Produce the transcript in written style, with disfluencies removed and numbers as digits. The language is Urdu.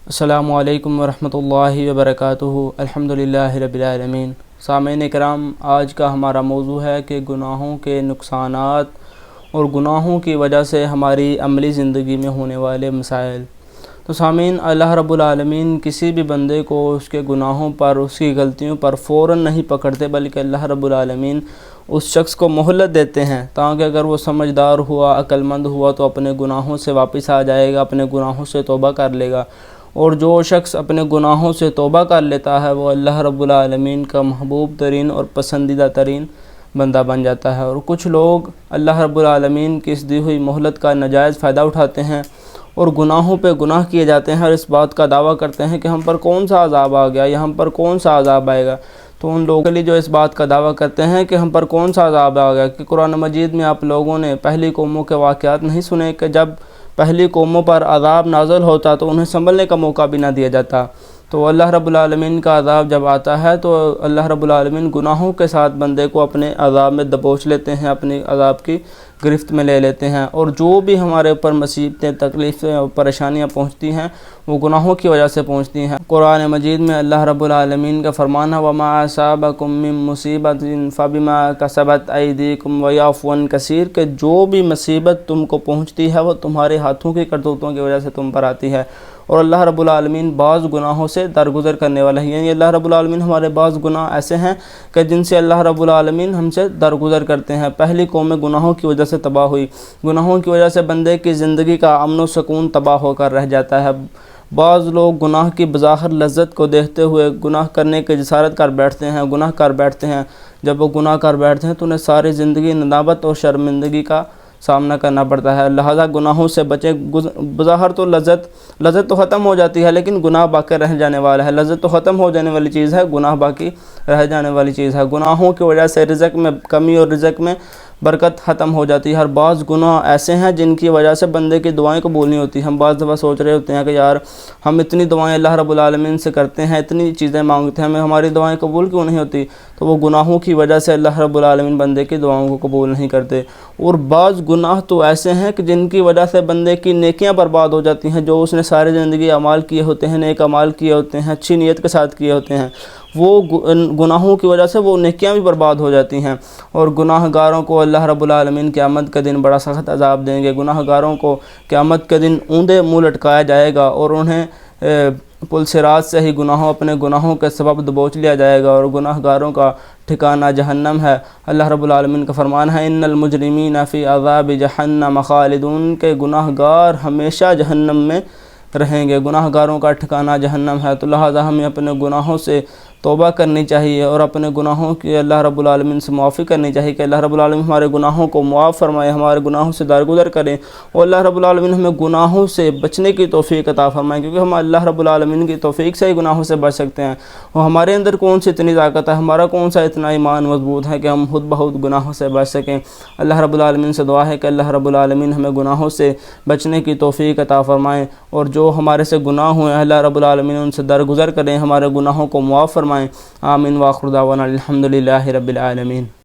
السلام علیکم ورحمۃ اللہ وبرکاتہ۔ الحمدللہ رب العالمین۔ سامعین کرام، آج کا ہمارا موضوع ہے کہ گناہوں کے نقصانات اور گناہوں کی وجہ سے ہماری عملی زندگی میں ہونے والے مسائل۔ تو سامعین، اللہ رب العالمین کسی بھی بندے کو اس کے گناہوں پر، اس کی غلطیوں پر فوراً نہیں پکڑتے، بلکہ اللہ رب العالمین اس شخص کو مہلت دیتے ہیں تاکہ اگر وہ سمجھدار ہوا، عقل مند ہوا تو اپنے گناہوں سے واپس آ جائے گا، اپنے گناہوں سے توبہ کر لے گا۔ اور جو شخص اپنے گناہوں سے توبہ کر لیتا ہے وہ اللہ رب العالمین کا محبوب ترین اور پسندیدہ ترین بندہ بن جاتا ہے۔ اور کچھ لوگ اللہ رب العالمین کی اس دی ہوئی مہلت کا ناجائز فائدہ اٹھاتے ہیں اور گناہوں پہ گناہ کیے جاتے ہیں اور اس بات کا دعویٰ کرتے ہیں کہ ہم پر کون سا عذاب آ گیا یا ہم پر کون سا عذاب آئے گا۔ تو ان لوگوں کے لیے جو اس بات کا دعویٰ کرتے ہیں کہ ہم پر کون سا عذاب آ گیا، کہ قرآن مجید میں آپ لوگوں نے پہلی قوموں کے واقعات نہیں سنے کہ جب پہلی قوموں پر عذاب نازل ہوتا تو انہیں سنبھلنے کا موقع بھی نہ دیا جاتا۔ تو اللہ رب العالمین کا عذاب جب آتا ہے تو اللہ رب العالمین گناہوں کے ساتھ بندے کو اپنے عذاب میں دبوچ لیتے ہیں، اپنی عذاب کی گرفت میں لے لیتے ہیں، اور جو بھی ہمارے اوپر مصیبتیں، تکلیفیں اور پریشانیاں پہنچتی ہیں وہ گناہوں کی وجہ سے پہنچتی ہیں۔ قرآن مجید میں اللہ رب العالمین کا فرمان ہے وَمَا أَصَابَكُم مِّن مُّصِيبَةٍ فَبِمَا كَسَبَتْ أَيْدِيكُمْ وَيَعْفُو عَن كَثِيرٍ، کہ جو بھی مصیبت تم کو پہنچتی ہے وہ تمہارے ہاتھوں کی کرتوتوں کی وجہ سے تم پر آتی ہے، اور اللہ رب العالمین بعض گناہوں سے درگزر کرنے والا ہے۔ یعنی اللہ رب العالمین ہمارے بعض گناہ ایسے ہیں کہ جن سے اللہ رب العالمین ہم سے درگزر کرتے ہیں۔ پہلی قوم میں گناہوں کی وجہ سے تباہ ہوئی، گناہوں کی وجہ سے بندے کی زندگی کا امن و سکون تباہ ہو کر رہ جاتا ہے۔ بعض لوگ گناہ کی بظاہر لذت کو دیکھتے ہوئے گناہ کرنے کی جسارت کر بیٹھتے ہیں، گناہ کر بیٹھتے ہیں۔ جب وہ گناہ کر بیٹھتے ہیں تو انہیں ساری زندگی ندامت اور شرمندگی کا سامنا کرنا پڑتا ہے۔ لہذا گناہوں سے بچیں۔ بظاہر تو لذت تو ختم ہو جاتی ہے لیکن گناہ باقی رہ جانے والا ہے۔ لذت تو ختم ہو جانے والی چیز ہے، گناہ باقی رہ جانے والی چیز ہے۔ گناہوں کی وجہ سے رزق میں کمی اور رزق میں برکت ختم ہو جاتی ہے۔ ہر بعض گناہ ایسے ہیں جن کی وجہ سے بندے کی دعائیں قبول نہیں ہوتی۔ ہم بعض دفعہ سوچ رہے ہوتے ہیں کہ یار ہم اتنی دعائیں اللہ رب العالمین سے کرتے ہیں، اتنی چیزیں مانگتے ہیں، ہماری دعائیں قبول کیوں نہیں ہوتی؟ تو وہ گناہوں کی وجہ سے اللہ رب العالمین بندے کی دعاؤں کو قبول نہیں کرتے۔ اور بعض گناہ تو ایسے ہیں کہ جن کی وجہ سے بندے کی نیکیاں برباد ہو جاتی ہیں، جو اس نے ساری زندگی اعمال کیے ہوتے ہیں، نیک اعمال کیے ہوتے ہیں، اچھی نیت کے ساتھ کیے ہوتے ہیں، وہ گناہوں کی وجہ سے وہ نیکیاں بھی برباد ہو جاتی ہیں۔ اور گناہ گاروں کو اللہ رب العالمین قیامت کے دن بڑا سخت عذاب دیں گے۔ گناہ گاروں کو قیامت کے دن اوندے منہ لٹکایا جائے گا اور انہیں پل صراط سے ہی اپنے گناہوں کے سبب دبوچ لیا جائے گا، اور گناہ گاروں کا ٹھکانہ جہنم ہے۔ اللہ رب العالمین کا فرمان ہے ان المجرمین فی عذاب جہنم خالدون، کہ گناہ گار ہمیشہ جہنم میں رہیں گے۔ گناہ گاروں کا ٹھکانہ جہنم ہے۔ تو لہٰذا ہمیں اپنے گناہوں سے توبہ کرنی چاہیے اور اپنے گناہوں کی اللہ رب العالمین سے معافی کرنی چاہیے کہ اللہ رب العالمین ہمارے گناہوں کو معاف فرمائے، ہمارے گناہوں سے درگزر کریں، اور اللہ رب العالمین ہمیں گناہوں سے بچنے کی توفیق عطا فرمائے، کیونکہ ہم اللہ رب العالمین کی توفیق سے ہی گناہوں سے بچ سکتے ہیں۔ اور ہمارے اندر کون سی اتنی طاقت ہے، ہمارا کون سا اتنا ایمان مضبوط ہے کہ ہم خود بخود گناہوں سے بچ سکیں۔ اللہ رب العالمین سے دعا ہے کہ اللہ رب العالمین ہمیں گناہوں سے بچنے کی توفیق عطا فرمائیں، اور جو ہمارے سے گناہ ہوئے ہیں اللہ رب العالمین ان سے درگزر کریں، ہمارے گناہوں کو معاف فرمائیں۔ آمین۔ وآخر دعوانا الحمدللہ رب العالمین۔